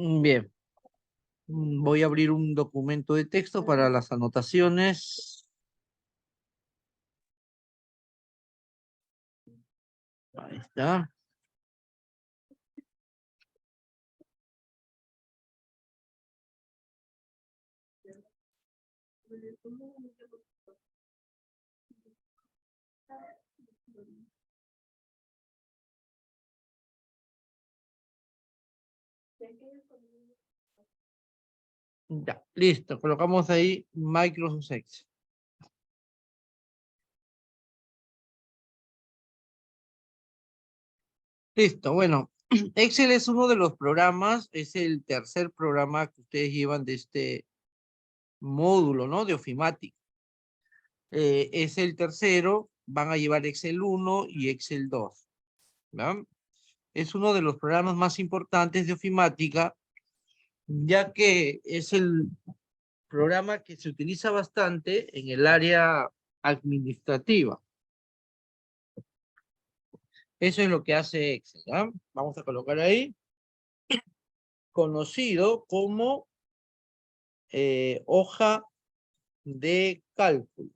Bien. Voy a abrir un documento de texto para las anotaciones. Ahí está. Ya, listo. Colocamos ahí Microsoft Excel. Listo, bueno, Excel es uno de los programas, es el tercer programa que ustedes llevan de este módulo, ¿no? De ofimática. Es el tercero, van a llevar Excel 1 y Excel 2, ¿no? Es uno de los programas más importantes de ofimática, ya que es el programa que se utiliza bastante en el área administrativa. Eso es lo que hace Excel, ¿ya? Vamos a colocar ahí, conocido como hoja de cálculo.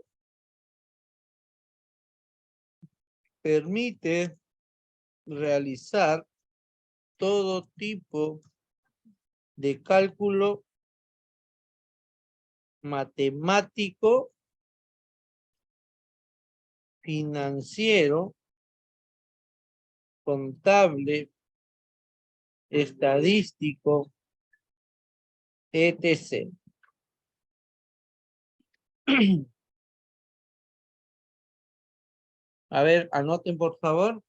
Permite realizar todo tipo de cálculo matemático, financiero, contable, estadístico, etc. A ver, anoten por favor.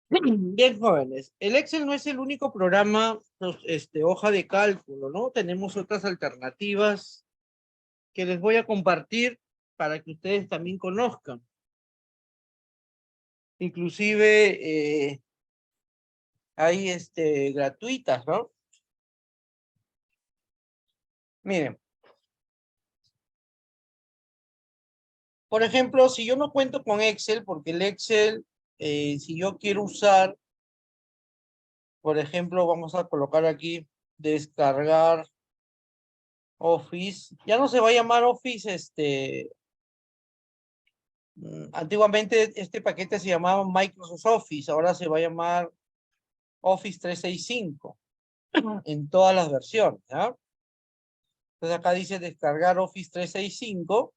Bien, jóvenes. El Excel no es el único programa, pues, hoja de cálculo, ¿no? Tenemos otras alternativas que les voy a compartir para que ustedes también conozcan. Inclusive hay gratuitas, ¿no? Miren, por ejemplo, si yo no cuento con Excel, porque el Excel, si yo quiero usar, por ejemplo, vamos a colocar aquí, descargar Office, ya no se va a llamar Office, antiguamente este paquete se llamaba Microsoft Office, ahora se va a llamar Office 365 en todas las versiones, ¿ya? Entonces acá dice descargar Office 365,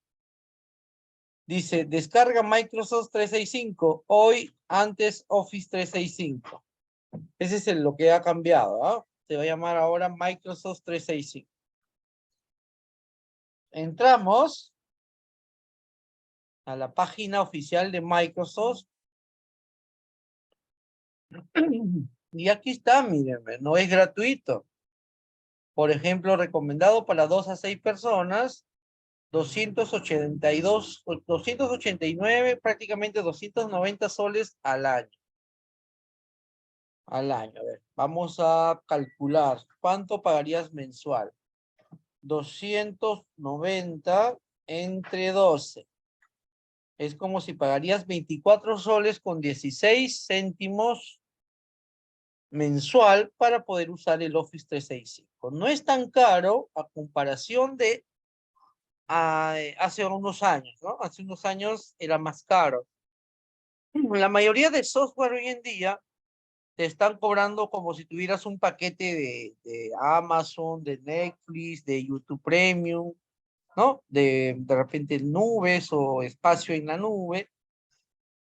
dice descarga Microsoft 365, hoy antes Office 365. Ese es lo que ha cambiado, ¿ah? Se va a llamar ahora Microsoft 365. Entramos a la página oficial de Microsoft. Y aquí está, miren, no es gratuito. Por ejemplo, recomendado para 2 a 6 personas, 282, 289, prácticamente 290 soles al año. Al año, a ver, vamos a calcular. ¿Cuánto pagarías mensual? 290 entre 12. Es como si pagarías 24 soles con 16 céntimos mensual para poder usar el Office 365. No es tan caro a comparación de hace unos años, ¿no? Hace unos años era más caro. La mayoría de software hoy en día te están cobrando como si tuvieras un paquete de Amazon, de Netflix, de YouTube Premium, ¿no? De repente nubes o espacio en la nube.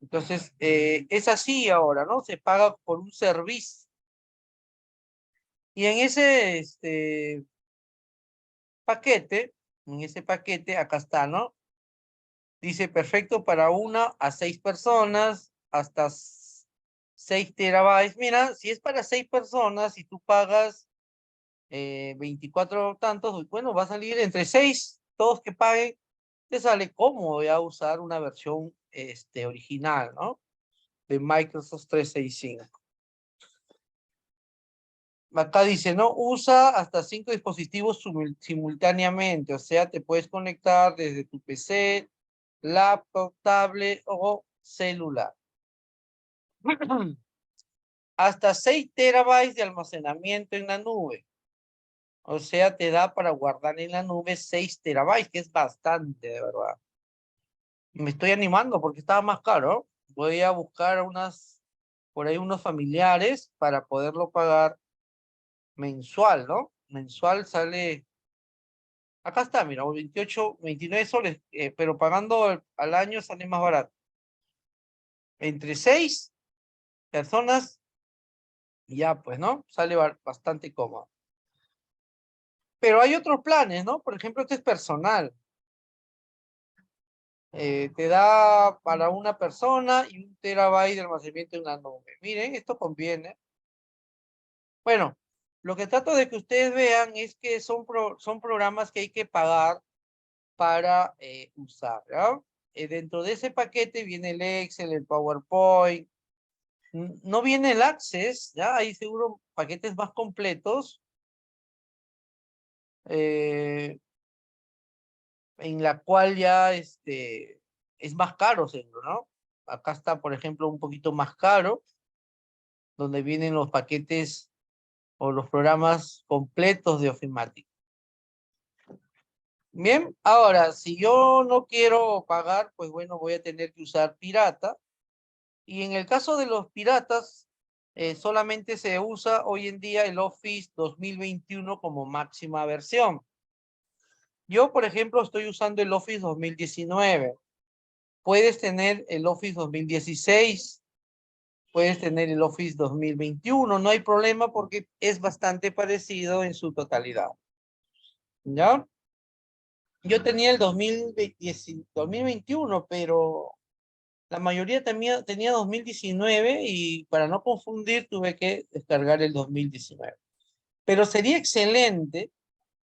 Entonces, es así ahora, ¿no? Se paga por un servicio. Y en ese paquete, acá está, ¿no? Dice perfecto para 1 a 6 personas, hasta 6 terabytes. Mira, si es para 6 personas y tú pagas 24 tantos, bueno, va a salir entre 6, todos que paguen, te sale cómodo ya usar una versión original, ¿no? De Microsoft 365. Acá dice, no usa hasta 5 dispositivos simultáneamente, o sea, te puedes conectar desde tu PC, laptop, tablet o celular. Hasta 6 terabytes de almacenamiento en la nube. O sea, te da para guardar en la nube 6 terabytes, que es bastante, de verdad. Me estoy animando porque estaba más caro. Voy a buscar por ahí unos familiares para poderlo pagar mensual, ¿no? Mensual sale, acá está, mira, 28, 29 soles, pero pagando al año sale más barato. Entre 6 personas, ya pues, ¿no? Sale bastante cómodo. Pero hay otros planes, ¿no? Por ejemplo, este es personal. Te da para una persona y 1 terabyte de almacenamiento en la nube. Miren, esto conviene. Bueno, lo que trato de que ustedes vean es que son programas que hay que pagar para usar, ¿ya? Dentro de ese paquete viene el Excel, el PowerPoint. No viene el Access, ¿ya? Hay seguro paquetes más completos. En la cual ya es más caro, seguro, ¿no? Acá está, por ejemplo, un poquito más caro, donde vienen los paquetes o los programas completos de Ofimatic. Bien, ahora, si yo no quiero pagar, pues bueno, voy a tener que usar pirata. Y en el caso de los piratas, solamente se usa hoy en día el Office 2021 como máxima versión. Yo, por ejemplo, estoy usando el Office 2019. Puedes tener el Office 2016, puedes tener el Office 2021, no hay problema porque es bastante parecido en su totalidad. ¿Ya? Yo tenía el 2021, pero la mayoría tenía 2019 y para no confundir tuve que descargar el 2019. Pero sería excelente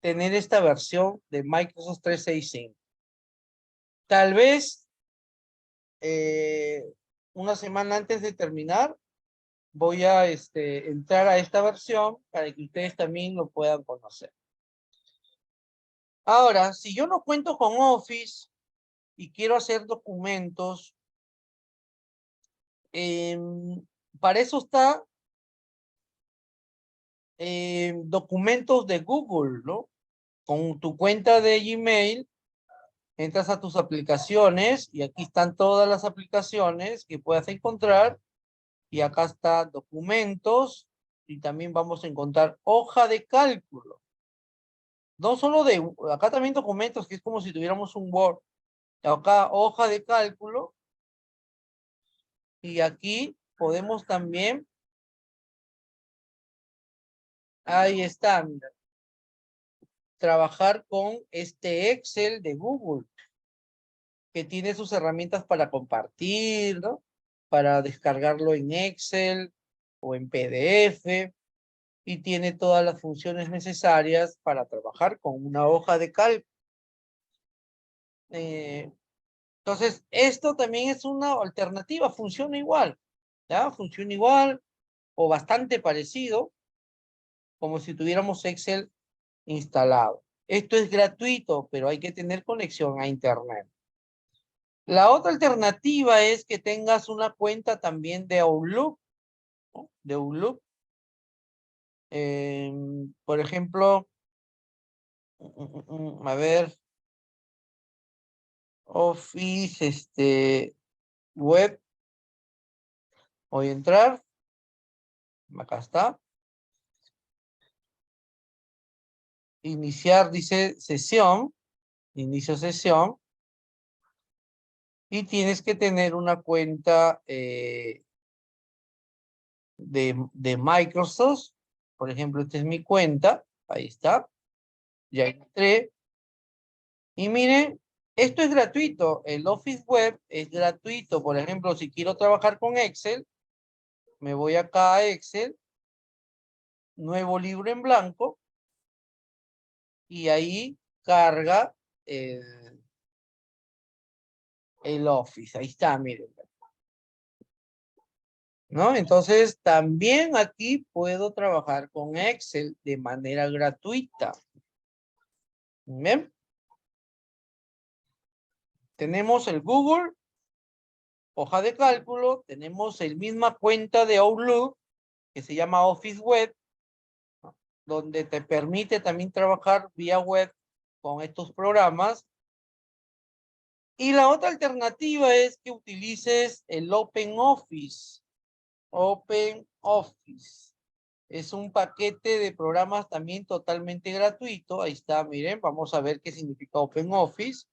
tener esta versión de Microsoft 365. Tal vez una semana antes de terminar voy a entrar a esta versión para que ustedes también lo puedan conocer. Ahora, si yo no cuento con Office y quiero hacer documentos, para eso está documentos de Google, ¿no? Con tu cuenta de Gmail, entras a tus aplicaciones y aquí están todas las aplicaciones que puedas encontrar. Y acá está documentos y también vamos a encontrar hoja de cálculo. No solo acá también documentos, que es como si tuviéramos un Word. Acá hoja de cálculo. Y aquí podemos también, ahí está, mira, trabajar con este Excel de Google, que tiene sus herramientas para compartir, ¿no? Para descargarlo en Excel o en PDF. Y tiene todas las funciones necesarias para trabajar con una hoja de cálculo. Entonces, esto también es una alternativa, funciona igual, ¿ya? Funciona igual o bastante parecido, como si tuviéramos Excel instalado. Esto es gratuito, pero hay que tener conexión a Internet. La otra alternativa es que tengas una cuenta también de Outlook, ¿no? De Outlook. Por ejemplo, a ver, Office, web, voy a entrar, acá está. Iniciar, dice sesión, inicio sesión. Y tienes que tener una cuenta de Microsoft. Por ejemplo, esta es mi cuenta. Ahí está. Ya entré. Y miren, esto es gratuito. El Office Web es gratuito. Por ejemplo, si quiero trabajar con Excel, Me voy acá a Excel, nuevo libro en blanco, y ahí carga el Office. Ahí está, miren. ¿No? Entonces, también aquí puedo trabajar con Excel de manera gratuita. ¿Ven? Tenemos el Google, hoja de cálculo, tenemos el misma cuenta de Outlook, que se llama Office Web, ¿no? Donde te permite también trabajar vía web con estos programas. Y la otra alternativa es que utilices el OpenOffice. OpenOffice. Es un paquete de programas también totalmente gratuito. Ahí está, miren, vamos a ver qué significa OpenOffice.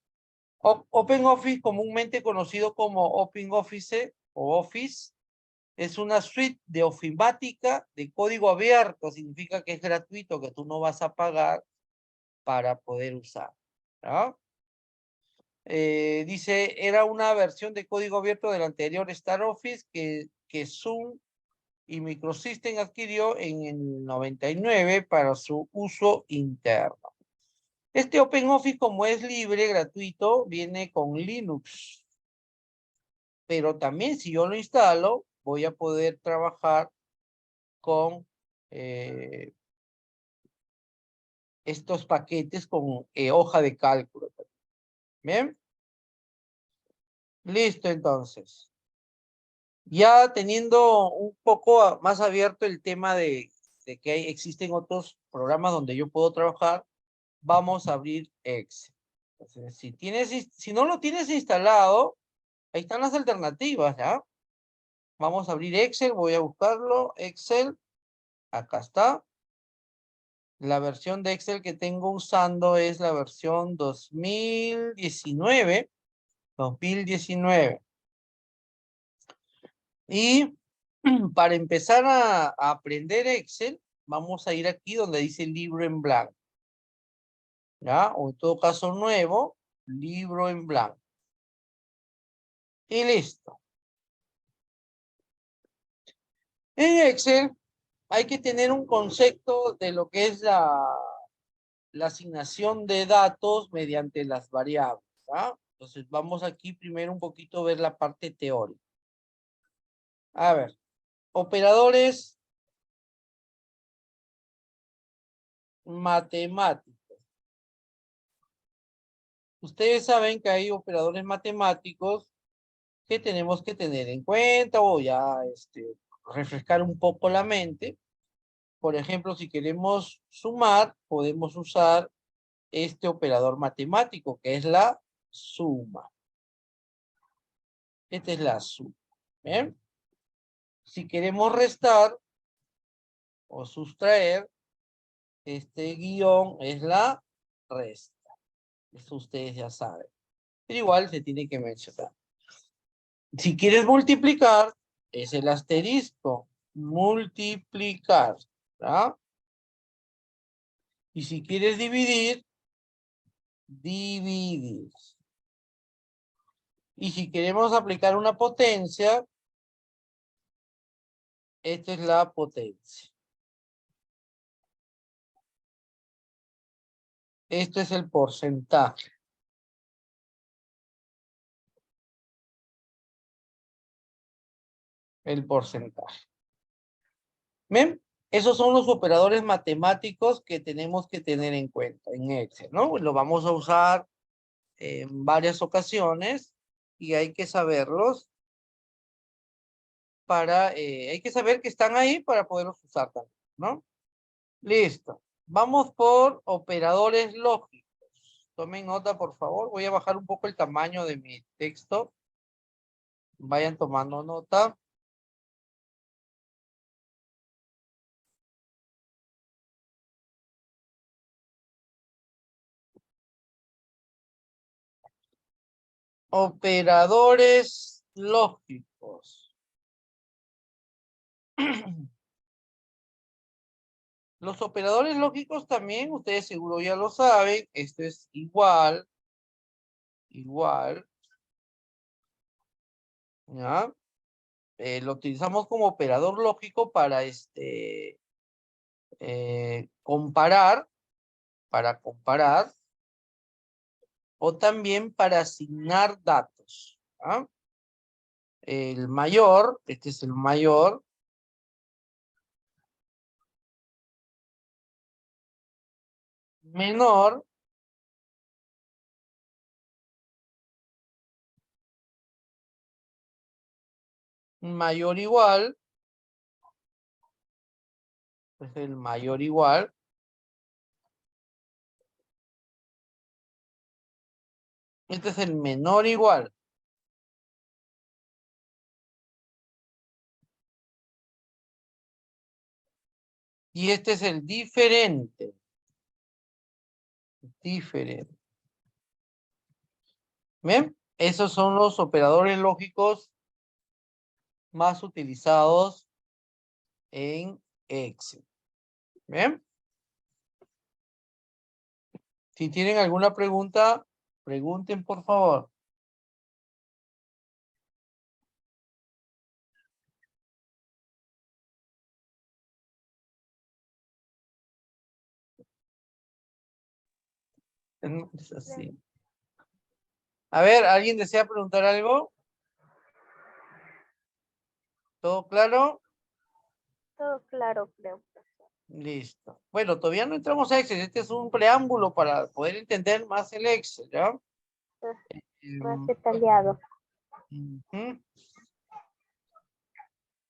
OpenOffice, comúnmente conocido como OpenOffice o Office, es una suite de ofimática de código abierto. Significa que es gratuito, que tú no vas a pagar para poder usar, ¿no? Dice, era una versión de código abierto del anterior Star Office que Zoom y Microsystem adquirió en el 99 para su uso interno. Este OpenOffice, como es libre, gratuito, viene con Linux. Pero también si yo lo instalo, voy a poder trabajar con estos paquetes con hoja de cálculo. ¿Bien? Listo, entonces. Ya teniendo un poco más abierto el tema de que existen otros programas donde yo puedo trabajar, vamos a abrir Excel. Entonces, si no lo tienes instalado, ahí están las alternativas, ¿ya? Vamos a abrir Excel, voy a buscarlo, Excel, acá está. La versión de Excel que tengo usando es la versión 2019. Y para empezar a aprender Excel, vamos a ir aquí donde dice libro en blanco. ¿Ya? O en todo caso nuevo, libro en blanco. Y listo. En Excel hay que tener un concepto de lo que es la asignación de datos mediante las variables. ¿Ah? Entonces vamos aquí primero un poquito a ver la parte teórica. A ver, operadores matemáticos. Ustedes saben que hay operadores matemáticos que tenemos que tener en cuenta o ya refrescar un poco la mente. Por ejemplo, si queremos sumar, podemos usar este operador matemático, que es la suma. Esta es la suma. ¿Bien? Si queremos restar o sustraer, este guión es la resta. Eso ustedes ya saben. Pero igual se tiene que mencionar. Si quieres multiplicar, es el asterisco. Multiplicar. ¿Ah? Y si quieres dividir, dividir. Y si queremos aplicar una potencia, esta es la potencia. Esto es el porcentaje. El porcentaje. ¿Ven? Esos son los operadores matemáticos que tenemos que tener en cuenta en Excel, ¿no? Lo vamos a usar en varias ocasiones y hay que saberlos hay que saber que están ahí para poderlos usar también, ¿no? Listo. Vamos por operadores lógicos. Tomen nota, por favor. Voy a bajar un poco el tamaño de mi texto. Vayan tomando nota. Operadores lógicos. Los operadores lógicos también, ustedes seguro ya lo saben. Esto es igual. Igual. ¿Ya? lo utilizamos como operador lógico para comparar, o también para asignar datos. ¿Ah? El mayor, este es el mayor. Menor. Mayor igual. Es el mayor igual. Este es el menor igual. Y este es el diferente. Diferente. ¿Ven? Esos son los operadores lógicos más utilizados en Excel. ¿Ven? Si tienen alguna pregunta, pregunten por favor. No es así. A ver, ¿alguien desea preguntar algo? ¿Todo claro? Todo claro, creo. Listo. Bueno, todavía no entramos a Excel. Este es un preámbulo para poder entender más el Excel, ¿ya? Más detallado. Ujú.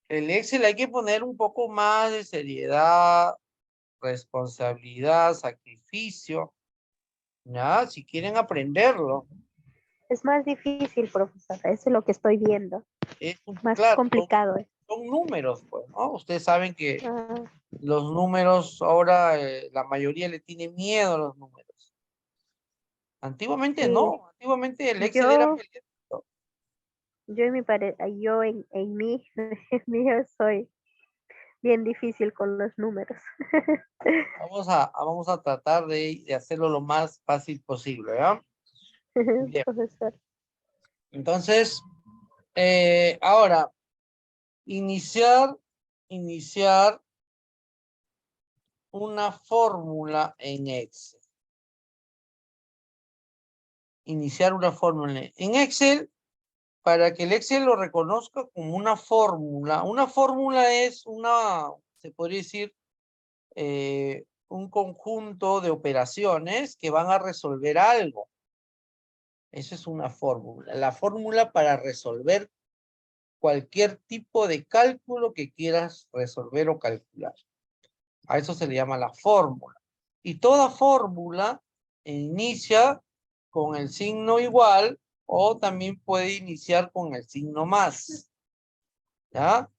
El Excel hay que poner un poco más de seriedad, responsabilidad, sacrificio, ¿ya? Si quieren aprenderlo. Es más difícil, profesora. Eso es lo que estoy viendo. Más Claro, complicado. son números, pues, ¿no? Ustedes saben que Ah, los números ahora, la mayoría le tiene miedo a los números. Antiguamente sí. no, antiguamente el Excel era Yo, peleado. yo en mí, en mí yo soy bien difícil con los números. Vamos a tratar de hacerlo lo más fácil posible, ¿ya? Bien, Profesor. entonces, ahora, iniciar una fórmula en Excel. Iniciar una fórmula en Excel para que el Excel lo reconozca como una fórmula. Una fórmula es se podría decir, un conjunto de operaciones que van a resolver algo. Eso es una fórmula. La fórmula para resolver cualquier tipo de cálculo que quieras resolver o calcular. A eso se le llama la fórmula. Y toda fórmula inicia con el signo igual o también puede iniciar con el signo más. ¿Ya?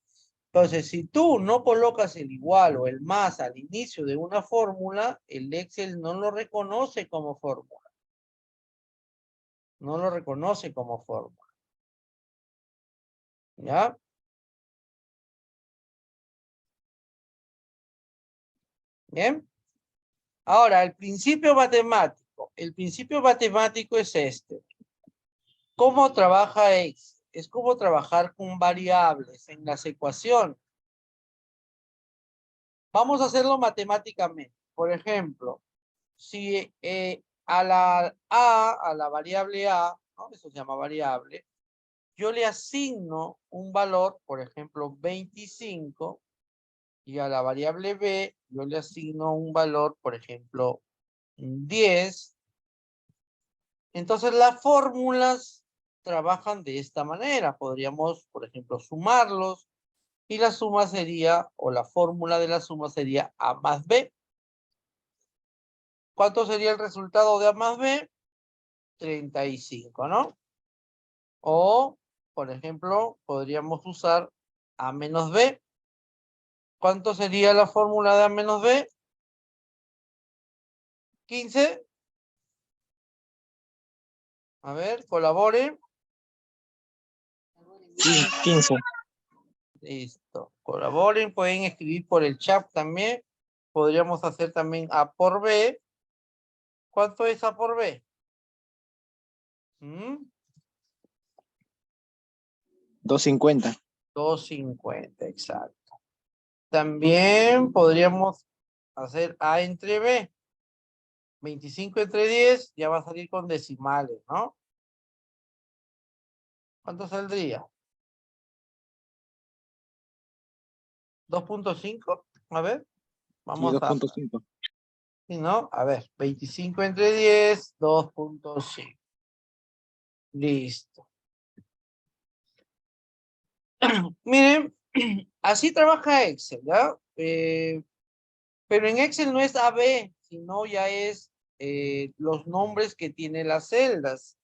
Entonces, si tú no colocas el igual o el más al inicio de una fórmula, el Excel no lo reconoce como fórmula. No lo reconoce como fórmula. ¿Ya? Bien. Ahora, el principio matemático. El principio matemático es este. ¿Cómo trabaja Excel? Es como trabajar con variables en las ecuaciones. Vamos a hacerlo matemáticamente. Por ejemplo, si a la variable A, ¿no? Eso se llama variable, yo le asigno un valor, por ejemplo, 25, y a la variable B yo le asigno un valor, por ejemplo, 10. Entonces las fórmulas trabajan de esta manera. Podríamos, por ejemplo, sumarlos y la suma sería, o la fórmula de la suma sería A más B. ¿Cuánto sería el resultado de A más B? 35, ¿no? O, por ejemplo, podríamos usar A menos B. ¿Cuánto sería la fórmula de A menos B? 15. A ver, colaboren. Sí, 15. Listo. Colaboren, pueden escribir por el chat también. Podríamos hacer también A por B. ¿Cuánto es A por B? 250. 250, exacto. También podríamos hacer A entre B. 25 entre 10 ya va a salir con decimales, ¿no? ¿Cuánto saldría? 2.5. A ver, Sí, vamos a... 2.5. ¿Sí, no? A ver, 25 entre 10, 2.5. Listo. Miren, así trabaja Excel, ¿ya? Pero en Excel no es AB, sino ya es los nombres que tiene las celdas.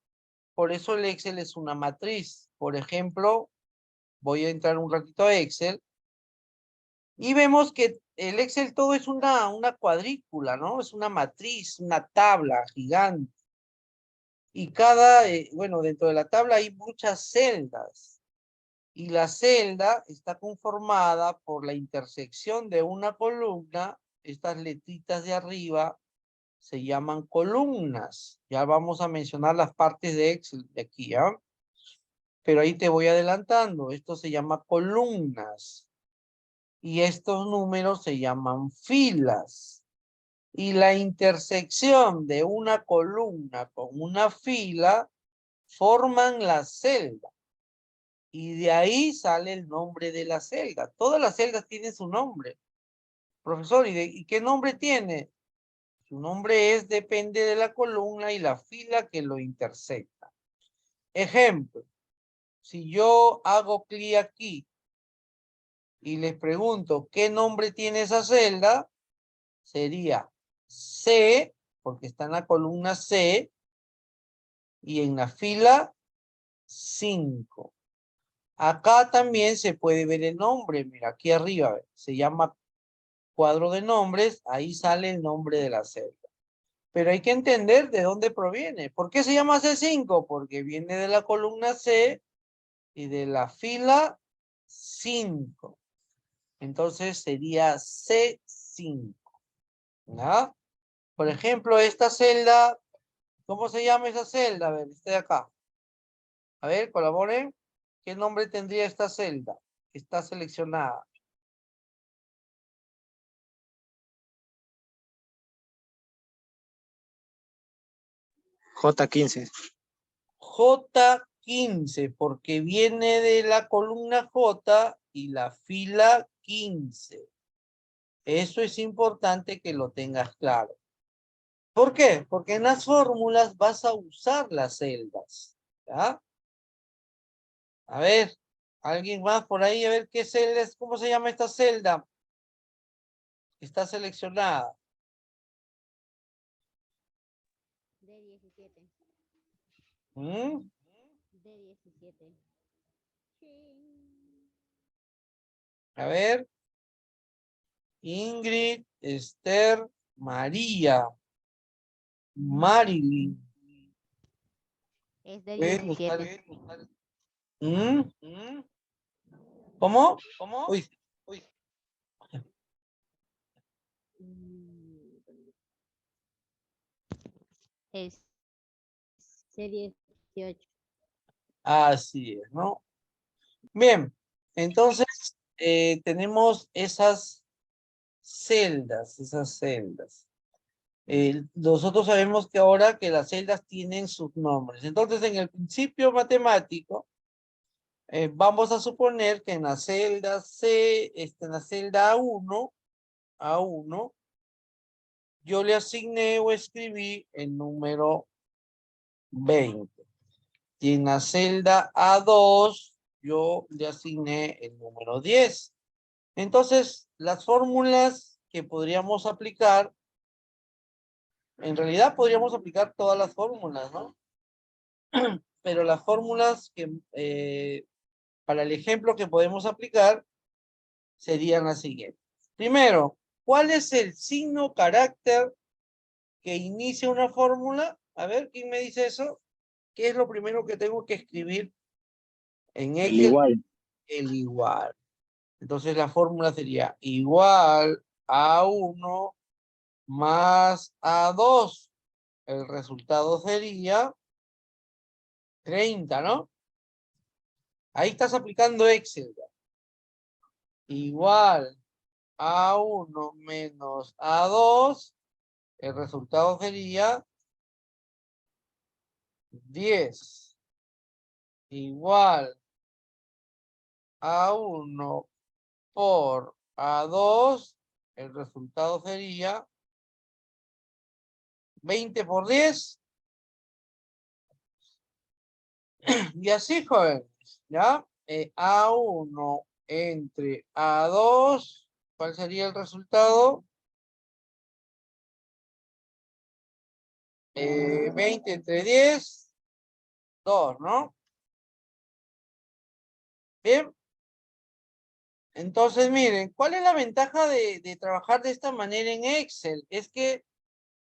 Por eso el Excel es una matriz. Por ejemplo, voy a entrar un ratito a Excel y vemos que el Excel todo es una cuadrícula, ¿no? Es una matriz, una tabla gigante. Y bueno, dentro de la tabla hay muchas celdas. Y la celda está conformada por la intersección de una columna. Estas letritas de arriba se llaman columnas. Ya vamos a mencionar las partes de Excel de aquí, ¿ya? Pero ahí te voy adelantando. Esto se llama columnas. Y estos números se llaman filas. Y la intersección de una columna con una fila forman la celda. Y de ahí sale el nombre de la celda. Todas las celdas tienen su nombre. Profesor, ¿y qué nombre tiene? Su nombre depende de la columna y la fila que lo intersecta. Ejemplo, si yo hago clic aquí y les pregunto qué nombre tiene esa celda, sería C, porque está en la columna C, y en la fila 5. Acá también se puede ver el nombre, mira, aquí arriba, se llama cuadro de nombres, ahí sale el nombre de la celda. Pero hay que entender de dónde proviene. ¿Por qué se llama C5? Porque viene de la columna C y de la fila 5. Entonces sería C5. ¿No? Por ejemplo, esta celda, ¿cómo se llama esa celda? A ver, este de acá. A ver, colaboren. ¿Qué nombre tendría esta celda? Está seleccionada. J15. J15, porque viene de la columna J y la fila 15. Eso es importante que lo tengas claro. ¿Por qué? Porque en las fórmulas vas a usar las celdas. ¿Ya? A ver, alguien más por ahí, a ver qué celda es, cómo se llama esta celda. Está seleccionada. D17. ¿Mm? D17. A ver. Ingrid, Esther, María, Marilyn. Es Pueden buscar. D17. ¿Mm? ¿Cómo? Uy, Es C18. así es, ¿no? Bien, entonces tenemos esas celdas. Nosotros sabemos que ahora que las celdas tienen sus nombres. Entonces, en el principio matemático, vamos a suponer que en la celda C, en la celda A1, yo le asigné o escribí el número 20. Y en la celda A2, yo le asigné el número 10. Entonces, las fórmulas que podríamos aplicar, en realidad podríamos aplicar todas las fórmulas, ¿no? Pero las fórmulas que, para el ejemplo que podemos aplicar, serían las siguientes. Primero, ¿cuál es el signo carácter que inicia una fórmula? A ver, ¿quién me dice eso? ¿Qué es lo primero que tengo que escribir en El Excel? igual. El igual. Entonces la fórmula sería igual a 1 más a 2. El resultado sería 30, ¿no? Ahí estás aplicando Excel. igual a 1 menos a 2, el resultado sería 10 igual a 1 por A2, el resultado sería 20 por 10. Y así, jóvenes, ¿ya? A1 entre A2, ¿cuál sería el resultado? 20 entre 10, 2, ¿no? Bien. Entonces, miren, ¿cuál es la ventaja de trabajar de esta manera en Excel? Es que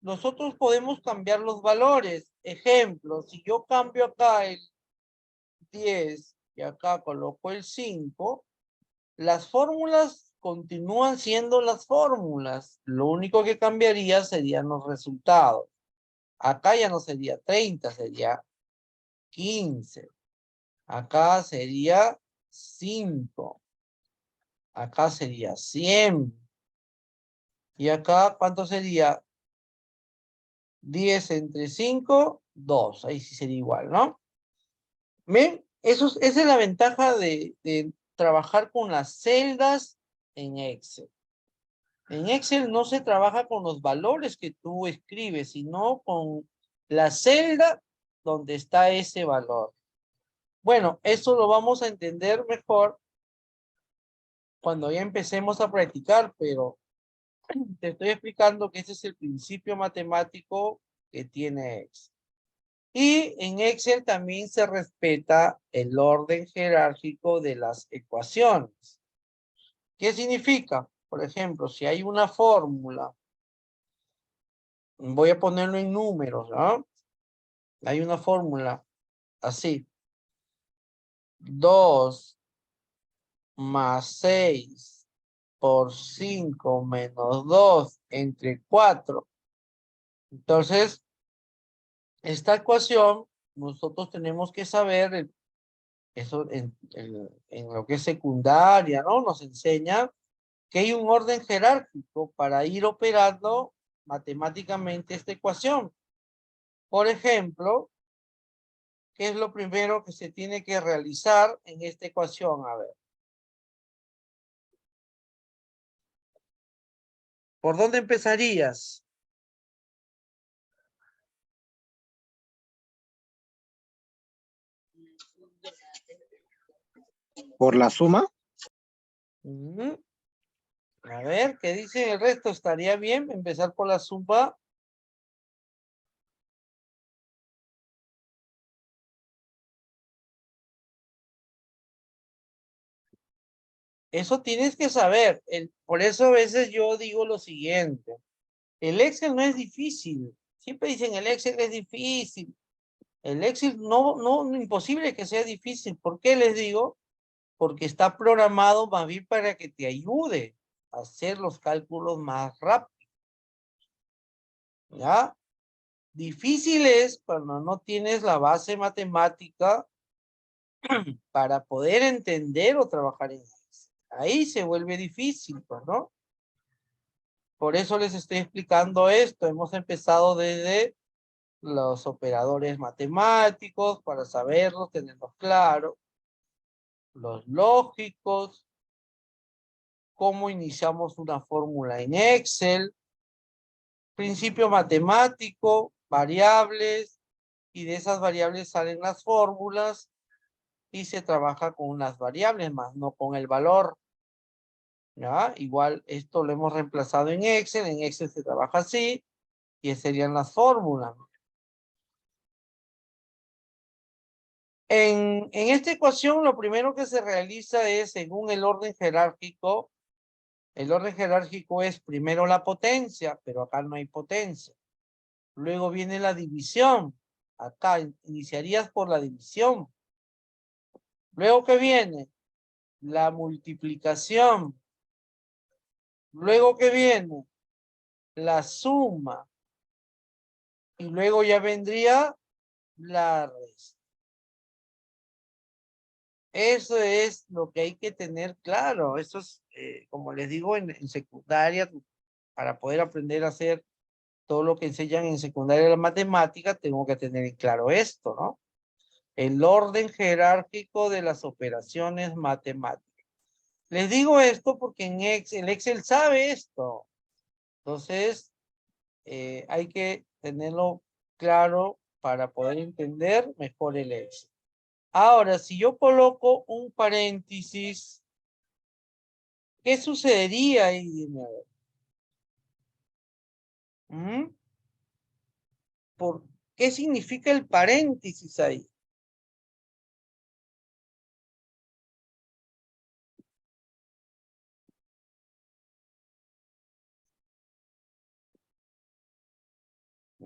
nosotros podemos cambiar los valores. Ejemplo, si yo cambio acá el 10 y acá coloco el 5, las fórmulas continúan siendo las fórmulas. Lo único que cambiaría serían los resultados. Acá ya no sería 30, sería 15. Acá sería 5. Acá sería 100. Y acá, ¿cuánto sería? 10 entre 5, 2. Ahí sí sería igual, ¿no? ¿Ven? Esa es la ventaja de trabajar con las celdas en Excel. En Excel no se trabaja con los valores que tú escribes, sino con la celda donde está ese valor. Bueno, eso lo vamos a entender mejor cuando ya empecemos a practicar, pero te estoy explicando que ese es el principio matemático que tiene Excel. Y en Excel también se respeta el orden jerárquico de las ecuaciones. ¿Qué significa? Por ejemplo, si hay una fórmula, voy a ponerlo en números, ¿no? Hay una fórmula así. 2 más 6 por 5 menos 2 entre 4. Entonces, esta ecuación, nosotros tenemos que saber, eso en lo que es secundaria, ¿no? Nos enseña que hay un orden jerárquico para ir operando matemáticamente esta ecuación. Por ejemplo, ¿qué es lo primero que se tiene que realizar en esta ecuación? A ver. ¿Por dónde empezarías? ¿Por la suma? Ujú. A ver, ¿qué dice el resto? ¿Estaría bien empezar por la suma? Eso tienes que saber. Por eso a veces yo digo lo siguiente. El Excel no es difícil. Siempre dicen el Excel es difícil. El Excel no, imposible que sea difícil. ¿Por qué les digo? Porque está programado más bien para que te ayude a hacer los cálculos más rápido. ¿Ya? Difícil es cuando no tienes la base matemática para poder entender o trabajar en Excel. Ahí se vuelve difícil, pues, ¿no? Por eso les estoy explicando esto. Hemos empezado desde los operadores matemáticos para saberlos, tenerlos claros, los lógicos, cómo iniciamos una fórmula en Excel, principio matemático, variables, y de esas variables salen las fórmulas y se trabaja con unas variables más, no con el valor. ¿Ya? Igual esto lo hemos reemplazado en Excel se trabaja así, y serían las fórmulas. En esta ecuación lo primero que se realiza es según el orden jerárquico. El orden jerárquico es primero la potencia, pero acá no hay potencia. Luego viene la división. Acá iniciarías por la división. Luego que viene la multiplicación. Luego que viene la suma. Y luego ya vendría la resta. Eso es lo que hay que tener claro. Eso es, como les digo, en secundaria, para poder aprender a hacer todo lo que enseñan en secundaria de la matemática, tengo que tener en claro esto, ¿no? El orden jerárquico de las operaciones matemáticas. Les digo esto porque en Excel, el Excel sabe esto. Entonces, hay que tenerlo claro para poder entender mejor el Excel. Ahora, si yo coloco un paréntesis, ¿qué sucedería ahí? Dime, a ver. ¿Mm? ¿Qué significa el paréntesis ahí?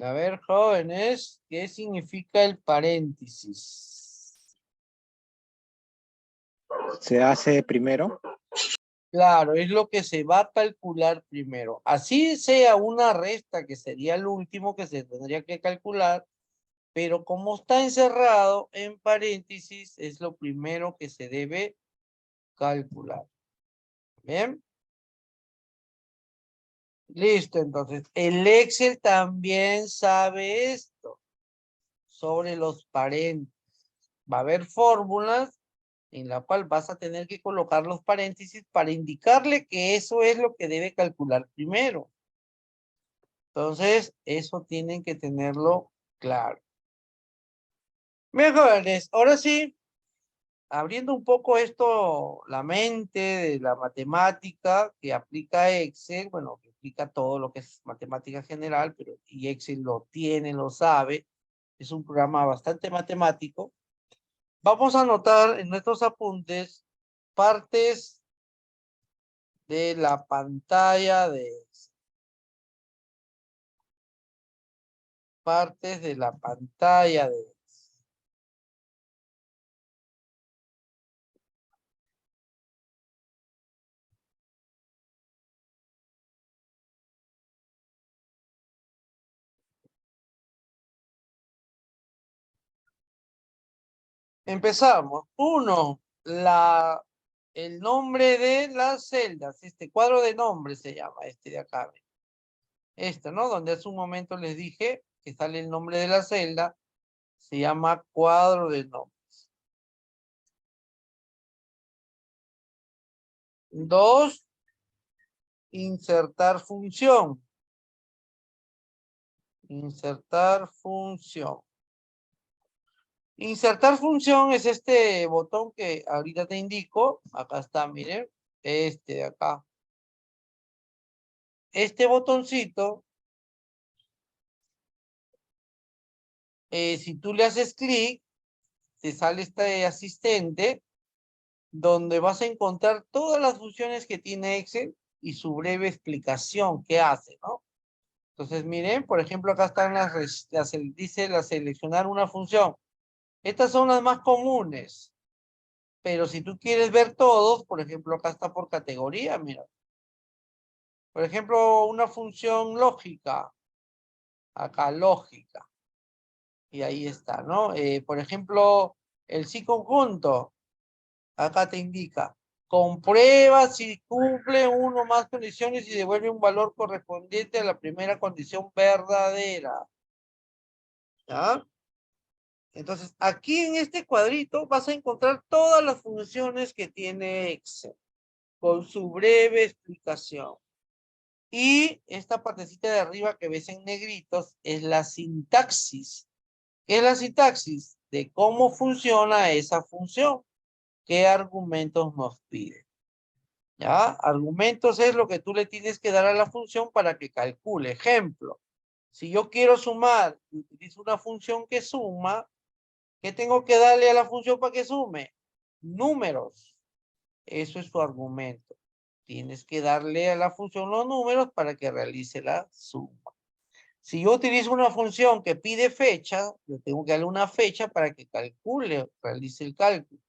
A ver, jóvenes, ¿qué significa el paréntesis? Se hace primero. Claro, es lo que se va a calcular primero. Así sea una resta, que sería el último que se tendría que calcular, pero como está encerrado en paréntesis, es lo primero que se debe calcular. ¿Bien? Listo, entonces. El Excel también sabe esto sobre los paréntesis. Va a haber fórmulas en la cual vas a tener que colocar los paréntesis para indicarle que eso es lo que debe calcular primero. Entonces, eso tienen que tenerlo claro. Mejores, ahora sí, abriendo un poco esto, la mente de la matemática que aplica Excel, bueno, que aplica todo lo que es matemática general, pero y Excel lo tiene, lo sabe, es un programa bastante matemático. Vamos a anotar en nuestros apuntes partes de la pantalla de Excel. Partes de la pantalla de Excel. Empezamos. Uno, el nombre de las celdas. Este cuadro de nombres se llama, este de acá. Este, ¿no? Donde hace un momento les dije que sale el nombre de la celda. Se llama cuadro de nombres. Dos, insertar función. Insertar función. Insertar función es este botón que ahorita te indico. Acá está, miren. Este de acá. Este botoncito, si tú le haces clic, te sale este asistente donde vas a encontrar todas las funciones que tiene Excel y su breve explicación, qué hace, ¿no? Entonces, miren, por ejemplo, acá están dice seleccionar una función. Estas son las más comunes, pero si tú quieres ver todos, por ejemplo, acá está por categoría, mira. Por ejemplo, una función lógica, acá lógica, y ahí está, ¿no? Por ejemplo, el sí conjunto, acá te indica. Comprueba si cumple uno o más condiciones y devuelve un valor correspondiente a la primera condición verdadera. ¿Ya? Entonces, aquí en este cuadrito vas a encontrar todas las funciones que tiene Excel, con su breve explicación. Y esta partecita de arriba que ves en negritos es la sintaxis. ¿Qué es la sintaxis? De cómo funciona esa función. ¿Qué argumentos nos pide? ¿Ya? Argumentos es lo que tú le tienes que dar a la función para que calcule. Ejemplo, si yo quiero sumar y utilizo una función que suma, ¿qué tengo que darle a la función para que sume? Números. Eso es su argumento. Tienes que darle a la función los números para que realice la suma. Si yo utilizo una función que pide fecha, yo tengo que darle una fecha para que calcule, realice el cálculo.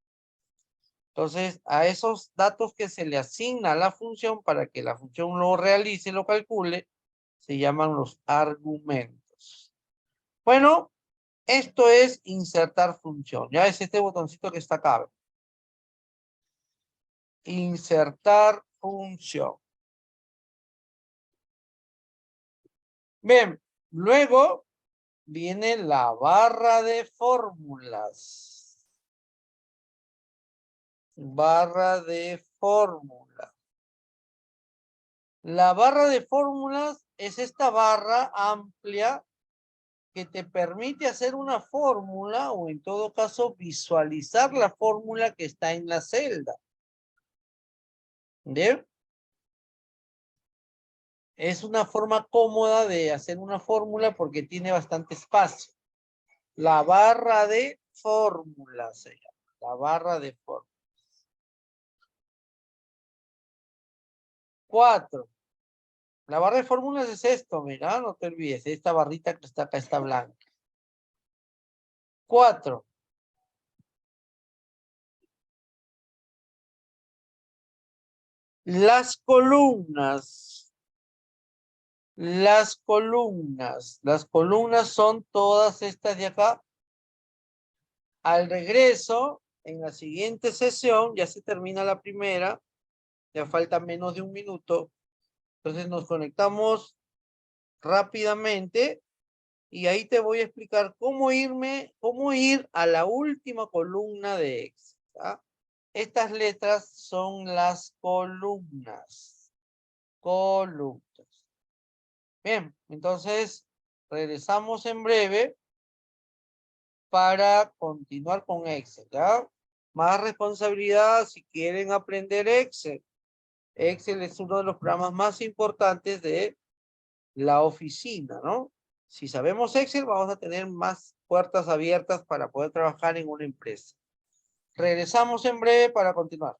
Entonces, a esos datos que se le asigna a la función para que la función lo realice, lo calcule, se llaman los argumentos. Bueno, esto es insertar función. Ya es este botoncito que está acá. Insertar función. Bien, luego viene la barra de fórmulas. Barra de fórmulas. La barra de fórmulas es esta barra amplia que te permite hacer una fórmula o en todo caso visualizar la fórmula que está en la celda. ¿Bien? Es una forma cómoda de hacer una fórmula porque tiene bastante espacio. La barra de fórmulas se llama. La barra de fórmulas. 4. La barra de fórmulas es esto, mira, no te olvides. Esta barrita que está acá está blanca. 4. Las columnas. Las columnas. Las columnas son todas estas de acá. Al regreso, en la siguiente sesión, ya se termina la primera. Ya falta menos de un minuto. Entonces nos conectamos rápidamente. Y ahí te voy a explicar cómo ir a la última columna de Excel. ¿Ah? Estas letras son las columnas. Columnas. Bien, entonces regresamos en breve para continuar con Excel. ¿Ya? Más responsabilidad si quieren aprender Excel. Excel es uno de los programas más importantes de la oficina, ¿no? Si sabemos Excel, vamos a tener más puertas abiertas para poder trabajar en una empresa. Regresamos en breve para continuar.